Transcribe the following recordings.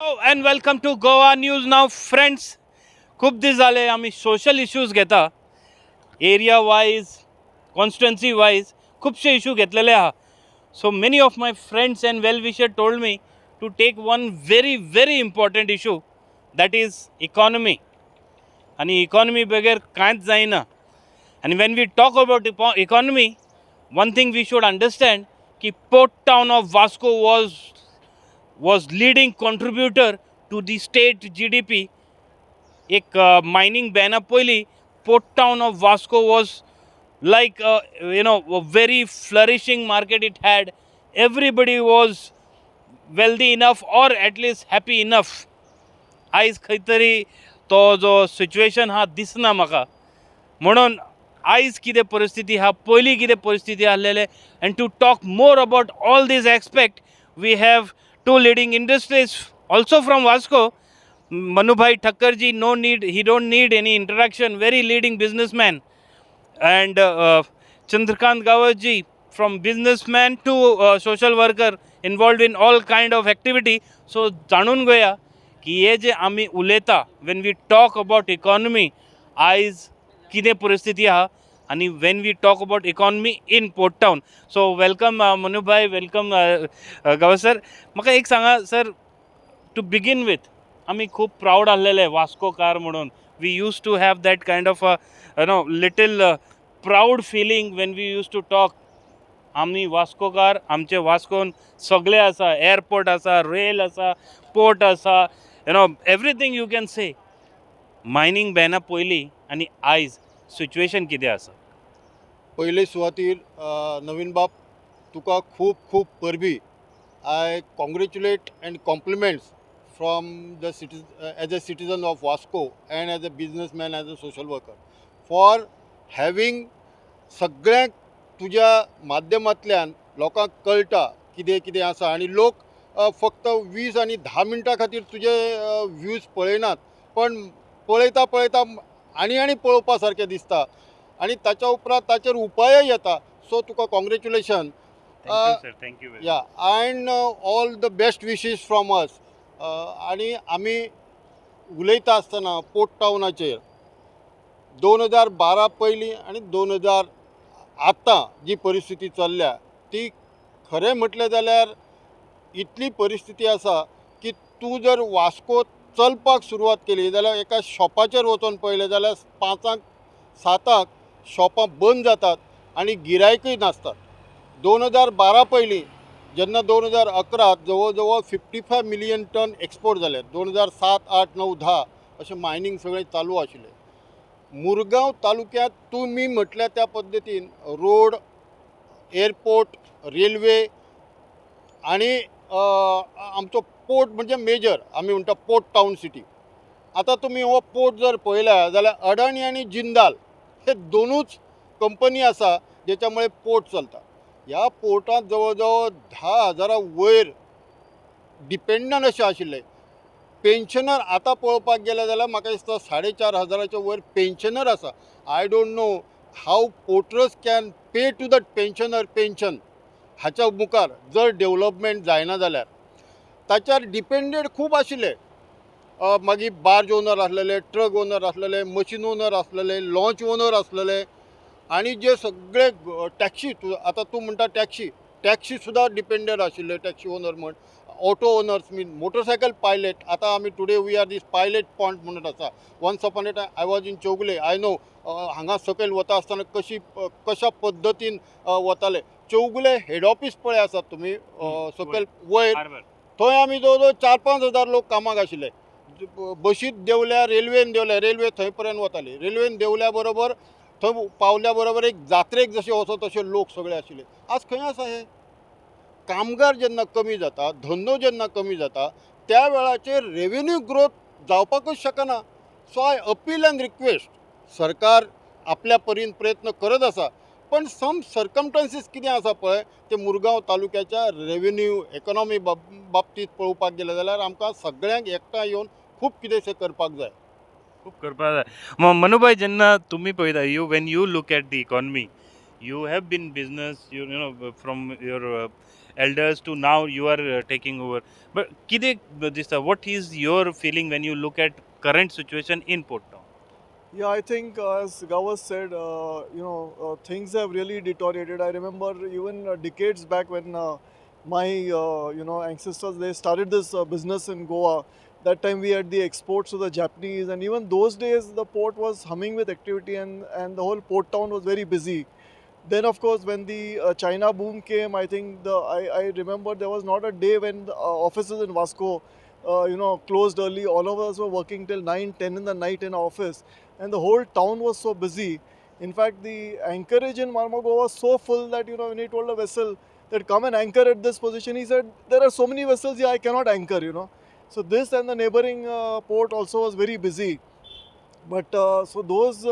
Hello and welcome to Goa News Now, friends. खूप दीस जाले आमी सोशल इश्यूज घेता एरिया वायज कॉन्स्टिट्युएन्सी वायज खूबशे इश्यू घेतलेले आहा. So many of my friends and well wisher told me to take one very important issue that is economy. आणि economy बगैर कांयच जायना. आणि when we talk about economy, one thing we should understand की port town of Vasco was leading contributor to the state GDP. एक mining bana पयली port town of Vasco was like a very flourishing market it had. Everybody was wealthy enough or at least happy enough. आयज खंय तरी तो जो situation हा दिसना म्हाका. म्हणून आयज कितें परिस्थिती हा, पयलीं कितें परिस्थिती आसलेले, and to talk more about all these aspects, we have two leading industries also from Vasco. Manubhai Thakkarji, no need, he don't need any introduction, very leading businessman. And Chandrakant Gawarji, from businessman to social worker, involved in all kind of activity. So जाणून घेया की हे जे आमी उलयता when we talk about economy, आयज कितें परिस्थिती आहा. आणि when we talk about economy in port town. So welcome Manubhai, welcome गावा सर. म्हाका एक सांगा सर, टू बिगीन विथ, आमी खूब प्राऊड आसलेले वास्कोकार म्हणून. We use to have that kind of little proud feeling when we use to talk. आमी वास्कोकार, आमचे वास्कोन सगळे आसा, एअरपोर्ट आसा, रेल आसा, पोर्ट आसा, everything you can say. Mining बॅना पयली आनी आयज सिच्युएशन कितें आसा? पहिले सुवातीर नवीन बाब तुका खूब खूब परबी. I congratulate and compliments from the as a citizen of Vasco and as a businessman, as a social worker, for having सगळ्यांक तुज्या माध्यमांतल्यान लोकांक कळटा कितें कितें आसा. आनी लोक फक्त 20 आनी 10 मिनटां खातीर तुजे व्ह्यूज पळयनात, पण पळयता पळयता आनी पळोवपा सारकें दिसता. आणि ताच्या उपरांत ताचेर उपायय येता. सो तुका कॉंग्रेच्युलेशन. थँक्यू. या and all the best wishes from us. आणि आमी उलयता आसतना पोर्ट टाउनाचेर 2012 पयलीं आनी 2000 आतां जी परिस्थिती चल्ल्या ती खरें म्हटलें जाल्यार इतली परिस्थिती आसा की तूं जर वास्को चलपाक सुरवात केली जाल्यार एका शॉपाचेर वचून पळयलें जाल्यार 5-7 शॉपां बंद जातात आनी गिरायकूय नासतात. 2012 पयलीं जेन्ना 2011 जवळ जवळ 55 मिलियन टन एक्सपोर्ट जाले. 2007, 8, 9, 10 अशें मायनींग सगळें चालू आशिल्लें. मुरगांव तालुक्यांत तुमी म्हटल्या त्या पद्दतीन रोड, एअरपोर्ट, रेल्वे आनी आमचो पोर्ट म्हणजे मेजर, आमी म्हणटा पोर्ट टाउन सिटी. आतां तुमी हो पोर्ट जर पळयला जाल्यार अडाणी आनी जिंदाल हे दोनूच कंपनी आसा ज्याच्यामुळे पोर्ट चलता. ह्या पोर्टांत जवळ जवळ 10,000 वयर डिपेंडंट अशे आशिल्ले. पेन्शनर आतां पळोवपाक गेले जाल्यार म्हाका दिसता 4,500 वयर पेन्शनर आसा. I don't know how porters can pay to that pensioner pension. हाच्या मुखार जर डेव्हलपमेंट जायना जाल्यार ताच्यार डिपेंडेड खूब आशिल्ले. मागीर बार्ज ओनर आसलेले, ट्रक ओनर आसलेले, मशीन ओनर आसलेले, लॉन्च ओनर आसलेले, आनी जे सगळे टॅक्सी, आतां तूं म्हणटा टॅक्सी सुद्दां डिपेंडेड आशिल्ले. टॅक्सी ओनर म्हण, auto owners mean, motorcycle pilot. आतां आमी today we are this pilot point म्हणून आसा. Once upon a time I was in Chowgule. I know हांगा सकयल वता आसतना कशा पद्दतीन वताले. चौगुले हेड ऑफीस पळय आसात तुमी सकयल वयर, थंय आमी जवळ जवळ 4-5 हजार लोक कामाक आशिल्ले. बशीत देंवल्या, रेल्वेन देंवल्या, रेल्वे थंय पर्यंत वताली. रेल्वेन देंवल्या बरोबर थंय पावल्या बरोबर एक जात्रेक जशे वचो तशे लोक सगळे आशिल्ले. आज खंय आसा हे? कामगार जेन्ना कमी जाता, धंदो जेन्ना कमी जाता, त्या वेळाचेर रेव्हेन्यू ग्रोथ जावपाकूच शकना. So I appeal and request, सरकार आपल्या परीन प्रयत्न करत आसा, पण सम सर्कमस्टन्सीस कितें आसा पळय ते मुरगांव तालुक्याच्या रेव्हेन्यू इकॉनॉमी बाबतींत पळोवपाक गेले जाल्यार आमकां सगळ्यांक एकठांय येवन खूब कितेंशें करपाक जाय. खूप करपा जाय. मनुभाई, जेन्ना तुम्ही पळयता, when you look at the economy, you have been business, you know, from your elders to now you are taking over. But what is your feeling when you look at current situation in Port Town? Yeah, I think as Gavas said, things have really deteriorated. I remember even decades back when my ancestors they started this business in Goa. That time we had the exports to the Japanese, and even those days the port was humming with activity, and the whole port town was very busy. Then, of course, when the China boom came, I think I remember there was not a day when the offices in Vasco, closed early. All of us were working till 9, 10 in the night in office, and the whole town was so busy. In fact, the anchorage in Marmago was so full that when he told a vessel that come and anchor at this position, he said there are so many vessels here I cannot anchor. So this and the neighboring port also was very busy. But so those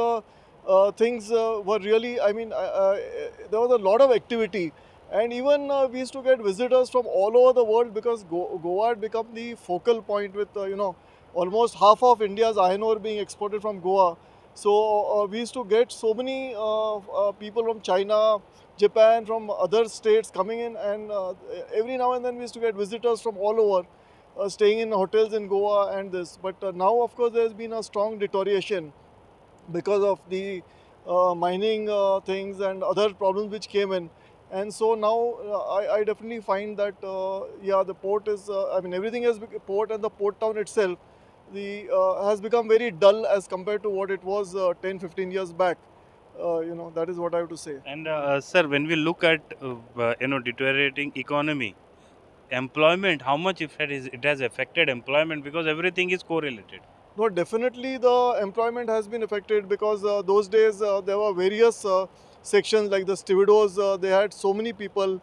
things were really, there was a lot of activity. And even we used to get visitors from all over the world because Goa had become the focal point with, almost half of India's iron ore being exported from Goa. So we used to get so many people from China, Japan, from other states coming in, and every now and then we used to get visitors from all over staying in hotels in Goa and this. But now, of course, there's been a strong deterioration because of the mining things and other problems which came in. And so now I definitely find that, yeah, the port is, everything has port and the port town itself has become very dull as compared to what it was 10, 15 years back. That is what I have to say. And sir, when we look at deteriorating economy, employment, how much it has affected employment, because everything is correlated. No, definitely the employment has been affected because those days there were various sections like the stevedores, they had so many people,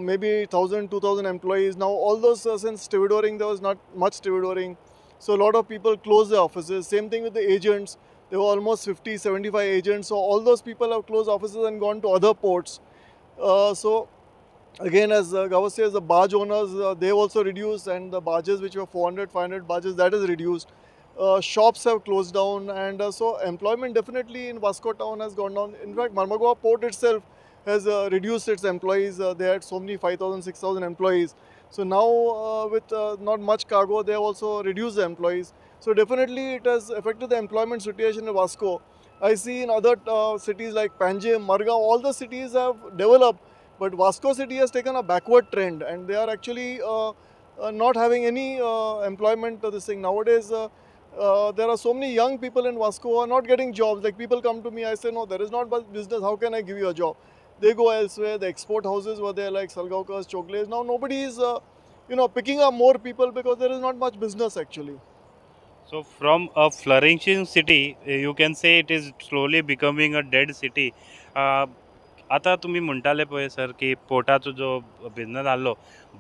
maybe 1,000, 2,000 employees. Now all those, since stevedoring, there was not much stevedoring. So a lot of people closed their offices. Same thing with the agents. There were almost 50, 75 agents. So all those people have closed offices and gone to other ports. So again, as Gava says, the barge owners, they've also reduced, and the barges which were 400, 500 barges, that is reduced. Shops have closed down, and so employment definitely in Vasco town has gone down. In fact, Marmagua port itself has reduced its employees. They had so many 5,000, 6,000 employees. So now with not much cargo, they have also reduced the employees. So definitely it has affected the employment situation in Vasco. I see in other cities like Panjim, Margao, all the cities have developed, but Vasco City has taken a backward trend, and they are actually not having any employment. This thing nowadays, there are so many young people in Vasco who are not getting jobs. Like people come to me, I say, no, there is not much business. How can I give you a job? They go elsewhere. The export houses were there, like Salgaonkars, Chokles. Now nobody is, picking up more people because there is not much business actually. So from a flourishing city, you can say it is slowly becoming a dead city. आता तुम्ही म्हणटाले पळय sir की पोर्टाचो जो business आसलो,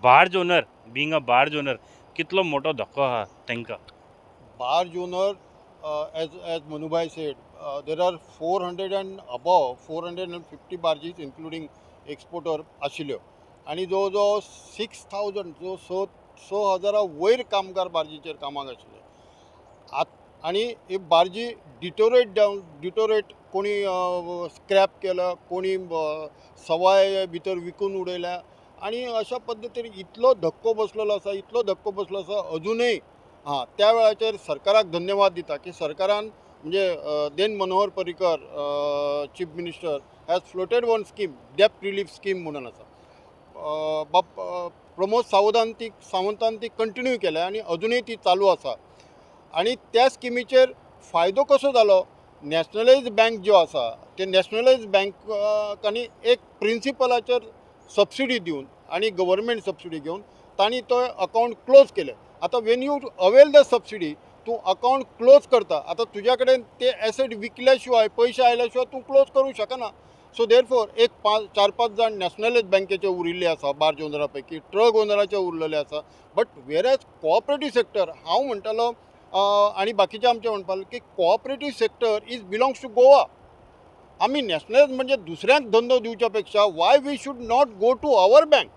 barge owner, being a barge owner, कितलो मोठो धक्को आहा तांकां. Barge owner, as Manubhai said, there are 400 and above 450 barges, including exporter आशिल्ल्यो, आणि जवळ 6,000 जो स हजारा वयर कामगार बार्जीचेर कामाक आशिल्ले. आणि हे बार्जी डिटोरेट कोणी स्क्रॅप केला, कोणी सवाय भितर विकून उडयल्या, आणि अशा पद्दतीन इतलो धक्को बसलेलो आसा अजूनय. हां, त्या वेळाचेर सरकाराक धन्यवाद दिता की सरकारान म्हणजे then Manohar Parrikar chief minister has floated one scheme, डेप्ट रिलीफ स्कीम म्हणून आसा. प्रमोद सावंतान ती कंटिन्यू केल्या आणि अजूनय ती चालू आसा. आणि त्या स्किमीचेर फायदो कसो जालो, नॅशनलायज बँक ज्यो आसा ते नॅशनलायज बँकांनी एक प्रिंसिपलाचेर सबसिडी दिवन आणि गव्हर्मेंट सबसिडी घेवन तांणी तो अकावंट क्लोज केले. आता Wien you avail the subsidy, तूं अकावंट क्लोज करता. आता तुज्या कडेन ते एसेट विकल्या शिवाय, पयशे आयल्या शिवाय तूं क्लोज करूंक शकना. सो देरफोर एक 4-5 जाण नॅशनलायज बँकेचे उरिल्ले आसा, बार्ज ओनरा पैकी ट्रक ओनराचे उरलेले आसा. बट वेरएज कोऑपरेटीव सेक्टर, हांव म्हणटालो आणि बाकीचे आमचे म्हणपाक की cooperative sector is belongs to Goa. आमी नॅशनलायज म्हणजे दुसऱ्यांक धंदो दिवच्या पेक्षा why we should not go to our bank,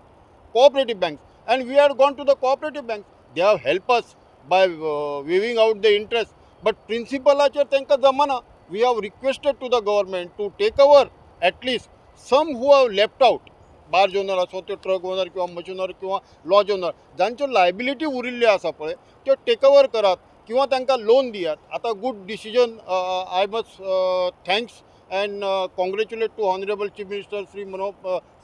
cooperative bank, and we are gone to the cooperative bank. They have helped us by waiving out the interest, but principalaचेर तांकां जमना. We have requested to the government to take over at least some who have left out. Barge owner आसो त्यो truck owner किंवा machine owner किंवा lodge owner जांच्यो liability उरिल्ल्यो आसा पळय त्यो take over करात किंवा तांकां लोन दियात. आतां good decision I must thanks and congratulate to honourable chief minister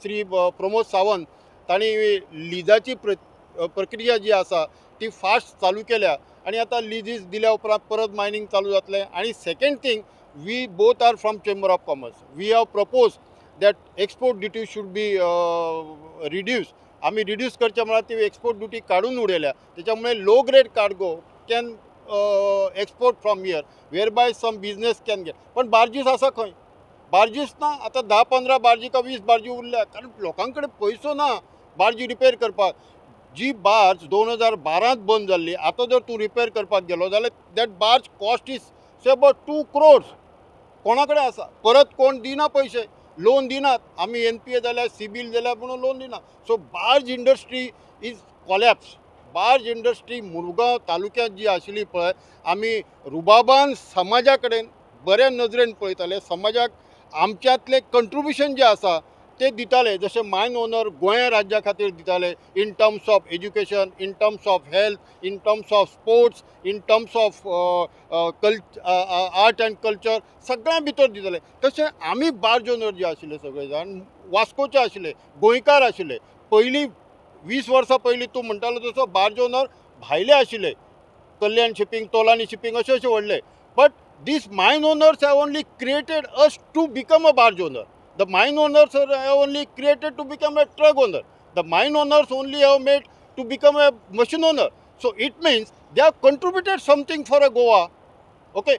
Shri Pramod Sawant. तांणी लिजाची प्रक्रिया जी आसा ती फास्ट चालू केल्या आणि आता लिजीस दिल्या उपरांत परत मायनिंग चालू जातलें. आणि second thing, we both are from chamber of commerce. We have propose that export duty should be reduce. आम्ही रिड्यूस करच्या म्हळ्यार ती एक्सपोर्ट ड्युटी काडून उडयल्या. त्याच्यामुळे low grade cargo can export from here where by some business can get. पण barges आसा खंय? बार्जीस ना. आता 10-15 बार्जी का 20 बार्जी उरल्या, कारण लोकांकडे पैसो ना बार्जी रिपेअर करपाक. जी बार्ज 2012 बंद जाल्ली, आतां जर तूं रिपेअर करपाक गेलो जाल्यार that barge cost is say about 2 crores. कोणाकडे आसा? परत कोण दिना पैसे, लोन दिनात. आमी NPA जाल्यार सिबील जाल्यार म्हणून लोन दिना. So barge industry is collapse. Barge industry Murgaon तालुक्यांत जी आशिल्ली पळय, आमी रुबाबान समाजा कडेन बऱ्या नजरेन पळयताले. समाजाक आमच्यांतलें कंट्रिब्युशन जें आसा ते दिताले. जशे मायन ओनर गोंय राज्या खातीर दिताले, in terms of education, in terms of health, in terms of sports, in terms of art and culture, सगळ्यां भितर दिताले. तशें आमी बार्ज ओनर जे आशिल्ले सगळे जाण वास्कोचे आशिल्ले, गोंयकार आशिल्ले. पयलीं 20 वर्सां पयलीं तूं म्हणटालो तसो बार्ज ओनर भायले आशिल्ले, कल्याण शिपिंग, तोलानी शिपिंग अशे अशे व्हडले. But these mine owners have only created us to become a barge owner. The mine owners have only created to become a truck owner. The mine owners only have made to become a machine owner. So it means they have contributed something for a Goa. Okay,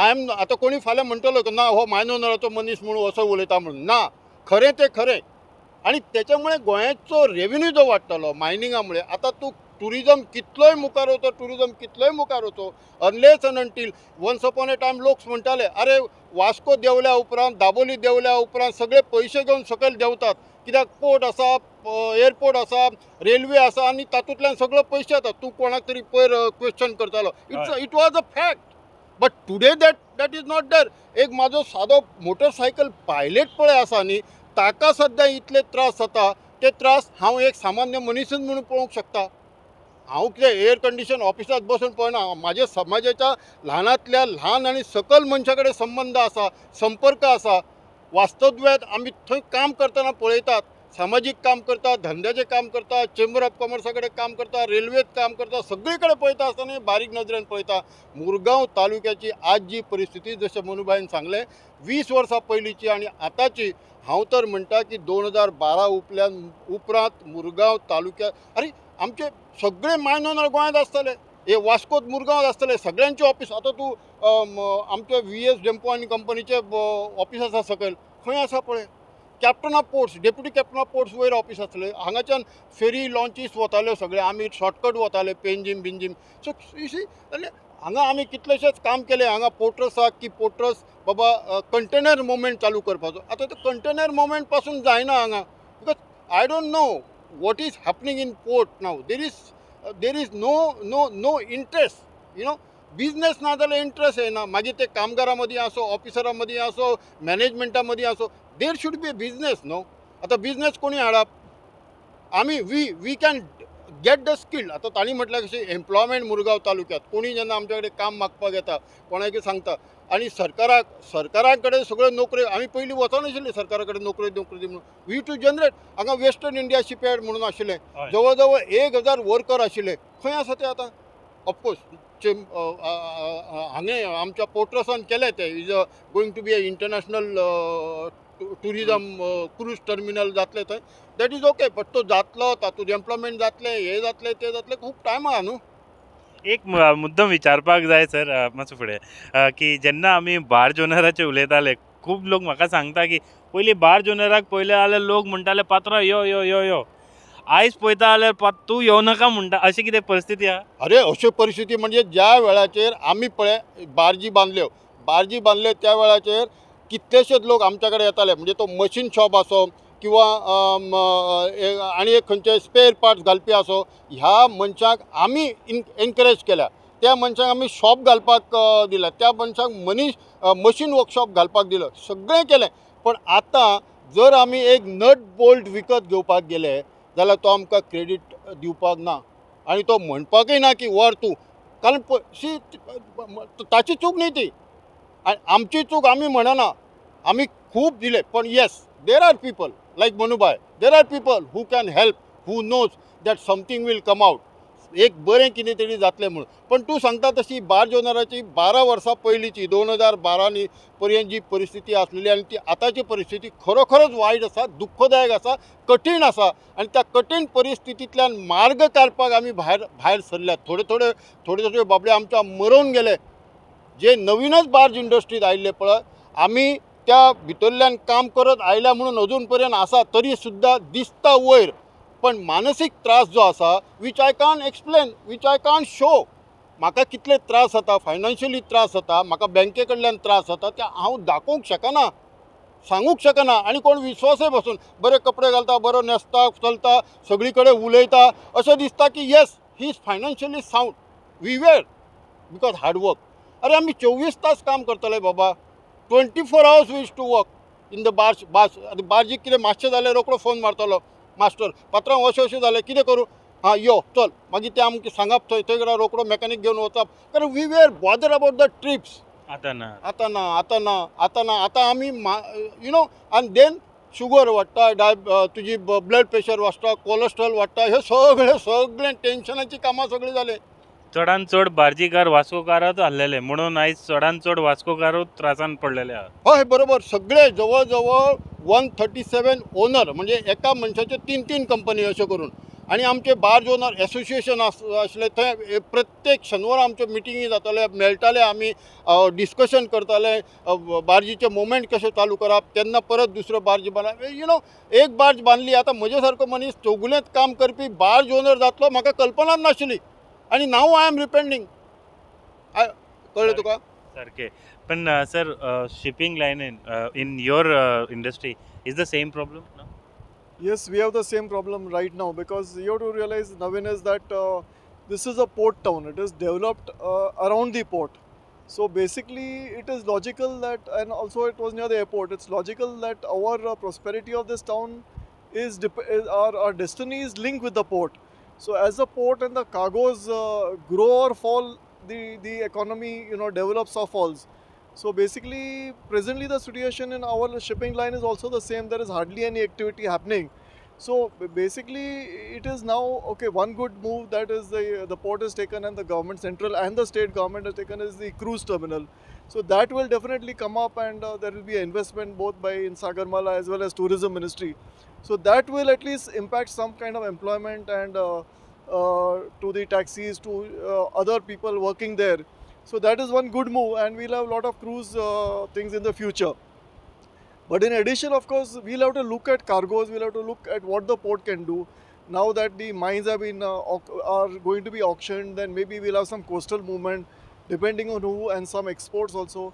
I am आता कोणी फाल्यां म्हणटलो की ना हो मायन ओनराचो मनीस म्हणून असो उलयता म्हणून. ना, खरें ते खरें. आणि त्याच्यामुळे गोंयाचो रेव्हेन्यू जो वाडटलो मायनिंगामुळे. आता तूं टुरिजम कितलोय मुखार वचो, टुरिजम कितलोय मुखार वचो, unless and until once upon a time लोक म्हणटाले अरे वास्को देंवल्या उपरांत, दाबोली देंवल्या उपरांत सगळे पयशे घेवन सकयल देंवतात. कित्याक पोर्ट आसा, एअरपोर्ट आसा, रेल्वे आसा आणि तातूंतल्यान सगळे पयशे येतात. तूं कोणाक तरी पयर क्वेश्चन करतालो. It was a fact. But today that is not there. एक म्हाजो सादो मोटरसायकल पायलट पळय आसा न्ही, ताका सद्या इतले त्रास जाता. ते त्रास हांव एक सामान्य मनीसच म्हणून पळोवंक शकता. हांव कितें एअर कंडिशन ऑफिसांत बसून पळयना. म्हाज्या समाजाच्या ल्हानांतल्या ल्हान आनी सकल मनशा कडेन संबंध आसा, संपर्क आसा. वास्तव्यात आमी थंय काम करतना पळयतात. सामाजीक काम करता, धंद्याचें काम करता, चेंबर ऑफ कॉमर्सा कडेन काम करता, रेल्वेत काम करता, सगळे कडेन पळयता आसतना बारीक नजरेन पळयता. मुरगांव तालुक्याची आज जी परिस्थिती, जशें मनुबाईन सांगलें, 20 वर्सां पयलींची आनी आतांची, हांव तर म्हणटा की 2012 उपरांत मुरगांव तालुक्यात अरे आमचे सगळे मायन ओनर गोंयांत आसतले, हे वास्कोत मुरगांवांत आसतले. सगळ्यांचे ऑफिस. आतां तूं आमचे VS डेम्पो आनी कंपनीचे ऑफिस आसा सकयल, खंय आसा पळय. Captain of ports, deputy captain of ports वयर ऑफिस आसतलें. हांगाच्यान फेरी लॉन्चीस वताल्यो सगळे, आमी शॉर्टकट वताले, पेंजीम बिंजीम. सो सी हांगा आमी कितलेशेच काम केले. हांगा पोर्ट्रसाक की पोर्ट्रस बाबा कंटेनर मुवमेंट चालू करपाचो. आतां तो कंटेनर मुवमेंट पासून जायना हांगा. Because I don't no what is happening in port now. There is no interest, you know. Business ना जाल्यार इंट्रस्ट येना. मागीर ते कामगारां मदीं आसो, ऑफिसरां मदीं आसो, मॅनेजमेंटा मदीं आसो, देर शूड बी ए बिझनेस न्हू. आतां बिझनेस कोणी हाडप? आमी we can get the skilled. आतां तांणी म्हटल्यार कशें एम्प्लॉयमेंट मुरगांव तालुक्यांत कोणी जेन्ना आमच्या कडेन काम मागपाक येता, कोणाकय सांगता आनी सरकारा कडेन सगळ्यो नोकऱ्यो आमी पयलीं वचनाशिल्ली सरकारा कडेन नोकऱ्यो दी म्हणून. We to generate. हांगा वेस्टर्न इंडिया शिपयार्ड म्हणून आशिल्लें, जवळ जवळ 1000 वर्कर आशिल्ले. खंय आसा ते आतां? ऑफकोर्स हांगे आमच्या पोर्ट्रसान केलें ते. Is going to be a international tourism cruise terminal जातलें थंय. That is okay. बट तो जातलो, तातूंत एम्प्लॉयमेंट जातलें, हे जातलें ते जातलें, खूब टायम आहा न्हू. एक मुद्दम विचारपाक जाय सर मातसो फुडें की जेन्ना आमी बार्ज ओनराचे उलयताले, खूब लोक म्हाका सांगता की पयलीं बार्ज ओनराक पयले जाल्यार लोक म्हणटाले पात्रांव यो यो यो यो. आयज पळयता जाल्यार तूं येवं नाका म्हणटा. अशी कितें परिस्थिती आहा? अरे अशी परिस्थिती म्हणजे ज्या वेळाचेर आमी पळय बार्जी बांदल्यो त्या वेळाचेर कितलेशेच लोक आमच्या कडेन येताले. म्हणजे तो मशीन शॉप आसो किंवा आनी एक खंयचे स्पेअर पार्ट्स घालपी आसो, ह्या मनशाक आमी एनकरेज केल्या. त्या मनशाक आमी शॉप घालपाक दिला, त्या मनशाक मशीन वर्कशॉप घालपाक दिलो, सगळें केलें. पण आतां जर आमी एक नट बोल्ट विकत घेवपाक गेले जाल्यार तो आमकां क्रेडीट दिवपाक ना आनी तो म्हणपाकय ना की व्हर तूं, कारण ताची चूक न्ही ती आनी आमची चूक आमी म्हणना. आमी खूब दिले पण yes there are people like मनुबाय, there are people who can help, who knows that something will come out, एक बरें कितें तरी जातलें म्हणून. पण तूं सांगता तशी बार्ज ओनराची 12 वर्सां पयलींची 2012 पर्यंत जी परिस्थिती आसलेली आनी ती आतांची परिस्थिती खरोखरच वायट आसा, दुख्खदायक आसा, कठीण आसा आनी त्या कठीण परिस्थितींतल्यान मार्ग काडपाक आमी भायर सरल्यात. थोडे बाबडे आमच्या मरून गेले. जे नवीनच बार्ज इंडस्ट्रीत आयिल्ले पळय, आमी त्या भितरल्यान काम करत आयल्या म्हणून अजून पर्यंत आसा तरी सुद्दां दिसता वयर, पण मानसीक त्रास जो आसा वीच आय कान एक्सप्लेन, वीच आय कान शो. म्हाका कितले त्रास जाता, फायनान्शियली त्रास जाता, म्हाका बँके कडल्यान त्रास जाता, ते हांव दाखोवंक शकना, सांगूंक शकना. आनी कोण विश्वासय बसून बरे कपडे घालता, बरो न्हेसता, चलता, सगळी कडेन उलयता, अशें दिसता की yes he is financially sound. We were because hard work. अरे आमी 24 तास काम करतले बाबा, 24 hours we use to work in the बार्जीक कितें मातशें जालें रोखडो फोन मारतलो, मास्टर पात्रांव अशें जालें कितें करूं, हां यो चल, मागीर ते आमकां सांगप थंय रोखडो मॅकॅनीक घेवन वचप. कारण we were bother about the trips. आतां आमी यू नो आनी देन शुगर वाडटा, तुजी ब्लड प्रेशर वाडटा, कोलेस्ट्रॉल वाडटा, हे सगळें टेन्शनाची कामां सगळीं जालें. चडान चड बार्जीकार वास्कोकाराच आसलेले म्हणून आयज चडान चड वास्कोकारूच त्रासान पडलेले आहात. हय बरोबर. सगळे जवळ जवळ 137 ओनर, म्हणजे एका मनशाचे 3 कंपनी अशें करून. आनी आमचे बार्ज ओनर एसोसिएशन आसले थंय प्रत्येक शेनवारा आमच्यो मिटिंगी जाताले, मेळटाले आमी, डिस्कशन करताले, बार्जीचे मुवमेंट कशें चालू करप, तेन्ना परत दुसरो बार्ज बांदप. यू नो एक बार्ज बांदली, आतां म्हजे सारको मनीस चौगुलेंत काम करपी बार्ज ओनर जातलो म्हाका कल्पनाच नाशिल्ली. आणि नाव आय एम रिपेंडिंग. कळलं तुका? सारखे. पण sir shipping line in your industry is the same problem ना? Yes, we have the same problem right now because you have to realize, Navin, is that this is a port town. It is developed around the port. So basically, it is logical that, and also it was near the airport, it's logical that our prosperity of this town our destiny is linked with the port. So as the port and the cargoes grow or fall, the economy develops or falls. So basically, presently the situation in our shipping line is also the same. There is hardly any activity happening. So basically, it is now okay. One good move that is the port is taken, and the government, central and the state government has taken, is the cruise terminal. So that will definitely come up, and there will be an investment both by in Sagarmala as well as tourism ministry. So that will at least impact some kind of employment and to the taxis, to other people working there. So that is one good move, and we'll have a lot of cruise things in the future. But in addition, of course, we'll have to look at cargoes. We'll have to look at what the port can do. Now that the mines have been are going to be auctioned, then maybe we'll have some coastal movement, depending on who, and some exports also.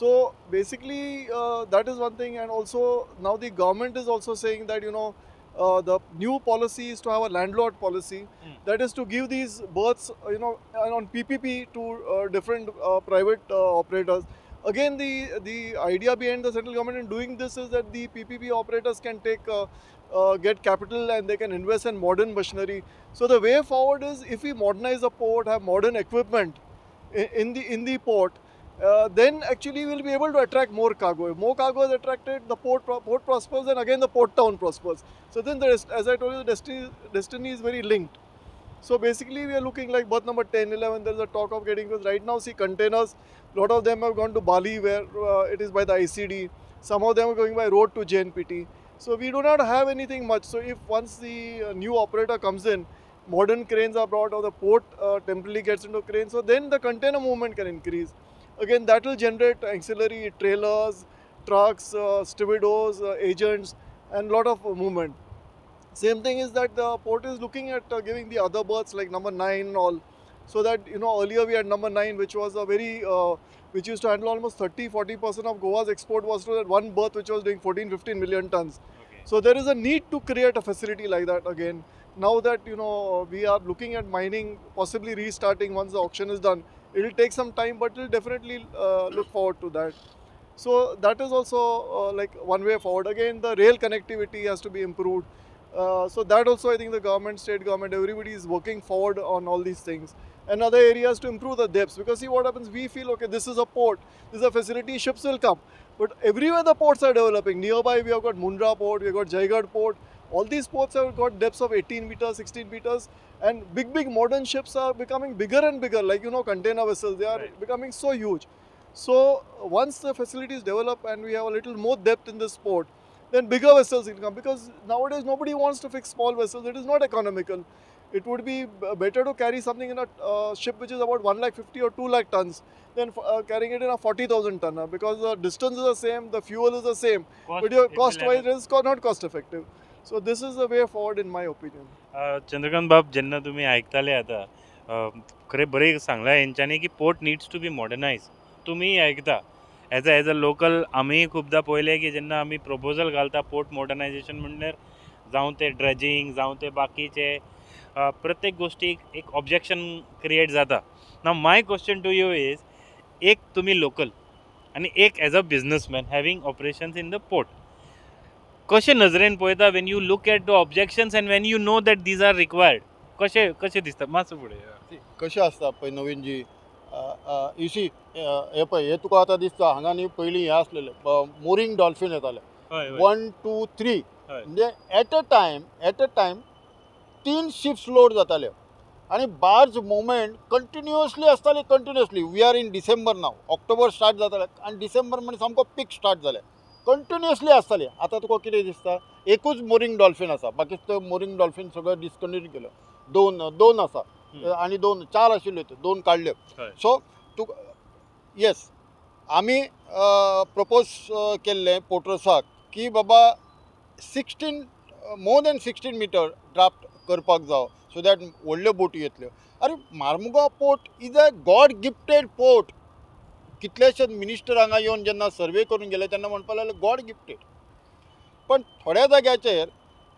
So basically, that is one thing. And also now the government is also saying that the new policy is to have a landlord policy, that is to give these berths on PPP to different private operators. Again, the idea behind the central government in doing this is that the PPP operators can get capital, and they can invest in modern machinery. So the way forward is, if we modernize the port, have modern equipment in the port, then actually we'll be able to attract more cargo. If more cargo is attracted, the port prospers, and again the port town prospers. So then, as I told you, the destiny is very linked. So basically, we are looking like berth number 10, 11. There's a talk of getting, because right now, see, containers, a lot of them have gone to Bali, where it is by the ICD. Some of them are going by road to JNPT. So we do not have anything much. So if once the new operator comes in, modern cranes are brought, or the port temporarily gets into cranes, so then the container movement can increase. Again, that will generate ancillary trailers, trucks, stevedores, agents, and lot of movement. Same thing is that the port is looking at giving the other berths like number 9 and all. So that, earlier we had number 9, which was a very, which used to handle almost 30-40% of Goa's export, was to that one berth which was doing 14-15 million tons. Okay. So there is a need to create a facility like that again. Now that, we are looking at mining, possibly restarting once the auction is done. It will take some time, but we'll definitely look forward to that. So that is also like one way forward. Again, the rail connectivity has to be improved. So that also I think the government, state government, everybody is working forward on all these things. And other areas to improve the depths, because see what happens, we feel okay, this is a port, this is a facility, ships will come. But everywhere the ports are developing. Nearby we have got Mundra port, we have got Jaigarh port. All these ports have got depths of 18 meters, 16 meters, and big modern ships are becoming bigger and bigger, like container vessels, they are Right. becoming so huge. So once the facilities develop and we have a little more depth in this port, then bigger vessels will come, because nowadays nobody wants to fix small vessels. It is not economical. It would be better to carry something in a ship which is about 1 lakh 50 or 2 lakh tons than carrying it in a 40,000 tonner, because the distance is the same, the fuel is the same, but your It will cost wise add it is not cost effective. So this is the way forward in my opinion. Chandrakant बाब जेन्ना तुम्ही ऐकताले आता खरे बरे सांगला यांच्यानी की port needs to be modernise तुम्ही ऐकता एज अ लोकल आम्ही खूपदा पळयले की जेन्ना आम्ही प्रपोजल घालता पोर्ट मॉडर्नायझेशन म्हणल्यार जावं ते ड्रेजिंग जावं ते बाकीचे प्रत्येक गोष्टीक एक ऑब्जेक्शन क्रिएट जाता now my question to you is एक तुम्ही लोकल आणि एक as a businessman having operations in the port कशे नजरेन पळयता when you look at the objections and when you know that these are required कशे कशे दिसता मातसो फुडें कशें आसता पळय नवीनजी इशी हे पळय हे तुका आतां दिसता हांगा न्ही पयलीं हे आसलेले मोरींग डॉल्फीन येताले हय 1 2 3 हय म्हणजे at a time 3 ships load जाताल्यो आणि बार्ज मुवमेंट कंटिन्युअसली आसताली continuously we are in December now October start जाताले आणि डिसेंबर म्हणजे सामको पीक स्टार्ट जाले कंटिन्युअसली आसताली आतां तुका कितें दिसता एकूच मोरींग डॉल्फीन आसा बाकीचे मोरींग डॉल्फीन सगळं डिस्कंटिन्यू केलो दोन आसा आणि 4 आशिल्ल्यो त्यो 2 काडल्यो हय सो तू येस आमी प्रपोज केल्लें पोर्टरसाक की बाबा 16 मोर दॅन 16 मिटर ड्राफ्ट करपाक जावो सो दॅट व्हडल्यो बोटी येतल्यो अरे Mormugao port is a God gifted port कितलेशेच मिनिस्टर हांगा येवन जेन्ना सर्वे करून गेले तेन्ना म्हणपाक लागले गॉड गिफ्टेड पण थोड्या जाग्याचेर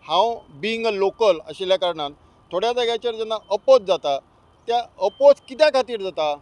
हांव बिंग अ लोकल आशिल्ल्या कारणान थोड्या जाग्याचेर जेन्ना अपोज जाता त्या अपोज कित्या खातीर जाता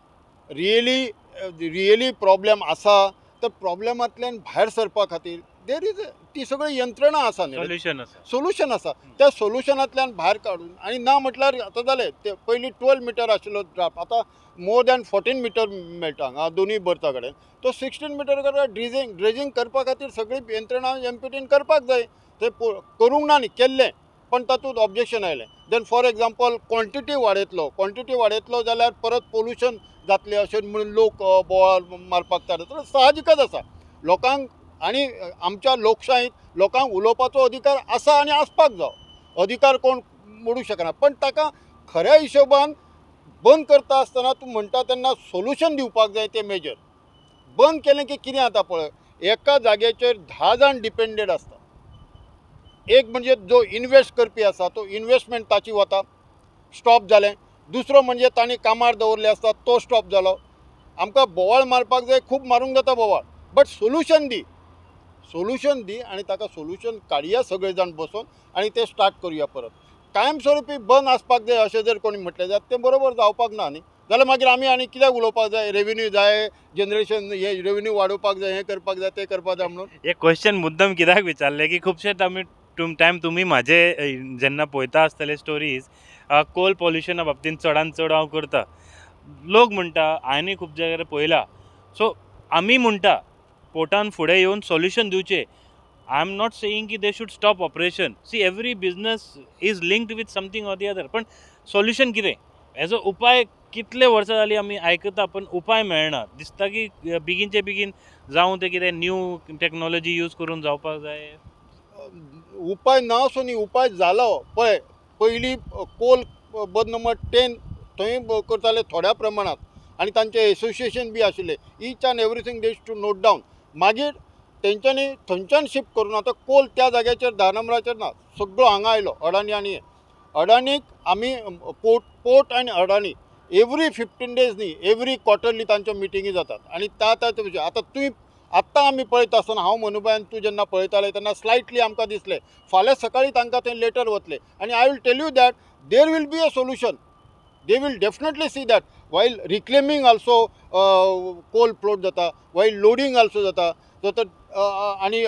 रियली प्रॉब्लेम आसा तर प्रॉब्लेमांतल्यान भायर सरपा खातीर देर इज ती सगळी यंत्रणा आसा न्ही सोल्युशन आसा सोल्युशन आसा त्या सोल्युशनांतल्यान भायर काडून आणि ना म्हटल्यार आतां जालें ते पयलीं 12 मिटर आशिल्लो ड्राफ्ट आतां मोर दॅन 14 मिटर मेळटा हांगा दोनूय बर्था कडेन तो 16 मिटर करता ड्रेजिंग करपा खातीर सगळी यंत्रणा एमपीटीन करपाक जाय ते करूंक ना न्ही केल्लें पण तातूंत ऑब्जेक्शन आयलें देन फॉर एग्जाम्पल क्वॉन्टिटी वाडयतलो जाल्यार परत पोल्युशन जातलें अशें म्हणून लोक बोवाळ मारपाक तर साहजिकच आसा लोकांक आणि आमच्या लोकशाहीत लोकांक उलोवपाचो अधिकार आसा आनी आसपाक जाय अधिकार कोण मोडूंक शकना पण ताका खऱ्या हिशोबान बंद करता आसतना तूं म्हणटा तेन्ना सोल्युशन दिवपाक जाय तें मेजर बंद केलें की कितें जाता पळय एका जाग्याचेर 10 जाण डिपेंडेड आसता एक म्हणजे जो इन्वेस्ट करपी आसा तो इन्वेस्टमेंट ताची वता स्टॉप जालें दुसरो म्हणजे तांणी कामार दवरले आसता तो स्टॉप जालो आमकां बोवाळ मारपाक जाय खूब मारूंक जाता बोवाळ बट सोल्युशन दी आणि ताका सोल्युशन काडया सगळे जाण बसून आणि ते स्टार्ट करूया परत कायमस्वरुपी बंद आसपाक जाय अशें जर कोणी म्हटलें जाल्यार तें बरोबर जावपाक ना न्ही जाल्यार मागीर आमी कित्याक उलोवपाक जाय रेव्हेन्यू जाय जनरेशन हे रेव्हेन्यू वाडोवपाक जाय हें करपाक जाय तें करपाक जाय म्हणून एक क्वेश्चन मुद्दम कित्याक विचारले की खुबशे टायम तुम्ही माझे जेन्ना पळयता आसतले स्टोरीज कोल पॉल्युशना बाबतींत चडांत चड हांव करता लोक म्हणटा हांवेंय खूब जाग्यार पळयला सो आमी म्हणटा पोर्टान फुडें येवन सोल्युशन दिवचें आय एम नॉट सेयींग की they should stop operation see every business is linked with something or the other पण सोल्युशन कितें एज अ उपाय कितले वर्सां जालीं आमी आयकता पण उपाय मेळना दिसता की बेगीनचे बेगीन जावं ते कितें न्यू टॅक्नॉलॉजी यूज करून जावपाक जाय उपाय ना असो न्ही उपाय जालो पळय पयलीं कोल बंद नंबर 10 थंय करताले थोड्या प्रमाणात आणि तांचे एसोसिएशन बी आशिल्ले each and everything they to note down मागीर तेंच्यांनी थंयच्यान शिफ्ट करून आतां कोल त्या जाग्याचेर 10 नंबराचेर ना सगळो हांगा आयलो अडाणी आनी अडाणीक आमी पोर्ट आनी अडाणी एवरी 15 डेज न्ही एवरी क्वॉर्टरली तांच्यो मिटिंगी जातात आणि आतां आमी पळयता आसतना हांव मनुबायन तूं जेन्ना पळयताले तेन्ना स्लायटली आमकां दिसलें फाल्यां सकाळीं तांकां थंय लेटर वतलें आनी I will tell you that there will be a solution they will definitely see that while reclaiming also coal float जाता, while loading also जाता. so तर आणि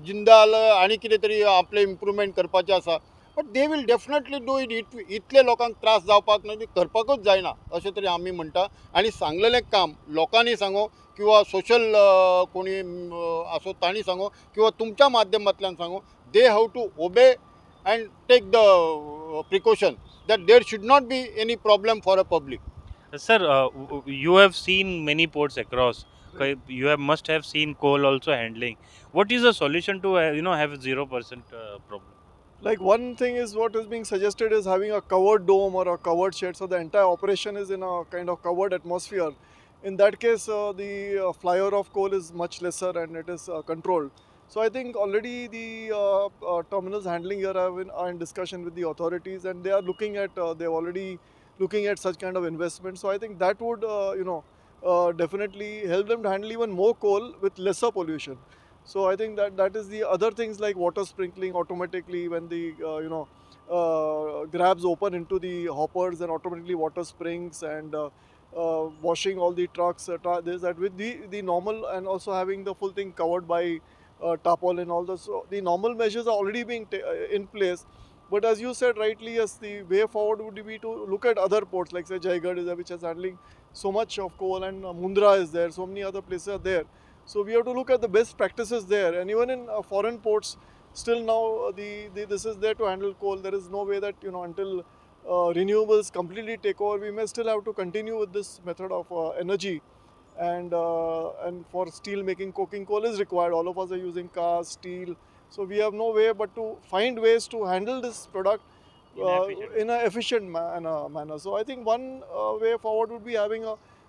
जिंदाल आणि कितें तरी आपले इम्प्रुवमेंट करपाचें आसा. But they will definitely do it. इतले लोकांक त्रास जावपाक न्हय, करपाकूच जायना अशें तरी आमी म्हणटा. आनी सांगलेलें काम लोकांनी सांगो किंवा सोशल कोणी आसो तांणी सांगो किंवा तुमच्या माध्यमांतल्यान सांगो, they have to obey and take the precaution that there should not be any problem for a public. Sir, you have seen many ports across. You must have seen coal also handling. What is the solution to have 0% problem? Like one thing is what is being suggested is having a covered dome or a covered shed, so the entire operation is in a kind of covered atmosphere. In that case, the flyover of coal is much lesser and it is controlled. So I think already the terminals handling here are in discussion with the authorities, and they are looking at they're already looking at such kind of investment. So I think that would definitely help them to handle even more coal with lesser pollution. So I think that is the other things like water sprinkling automatically when the grabs open into the hoppers, and automatically water springs, and washing all the trucks. This that with the normal, and also having the full thing covered by tarpaulin. All those, so the normal measures are already being in place. But as you said rightly, yes, the way forward would be to look at other ports like say Jaigarh is there, which is handling so much of coal, and Mundra is there. So many other places are there. So we have to look at the best practices there, and even in foreign ports, still now this is there to handle coal. There is no way that until renewables completely take over, we may still have to continue with this method of energy. And for steel making, coking coal is required. All of us are using cars, steel, so we have no way but to find ways to handle this product in an efficient manner. So I think one way forward would be having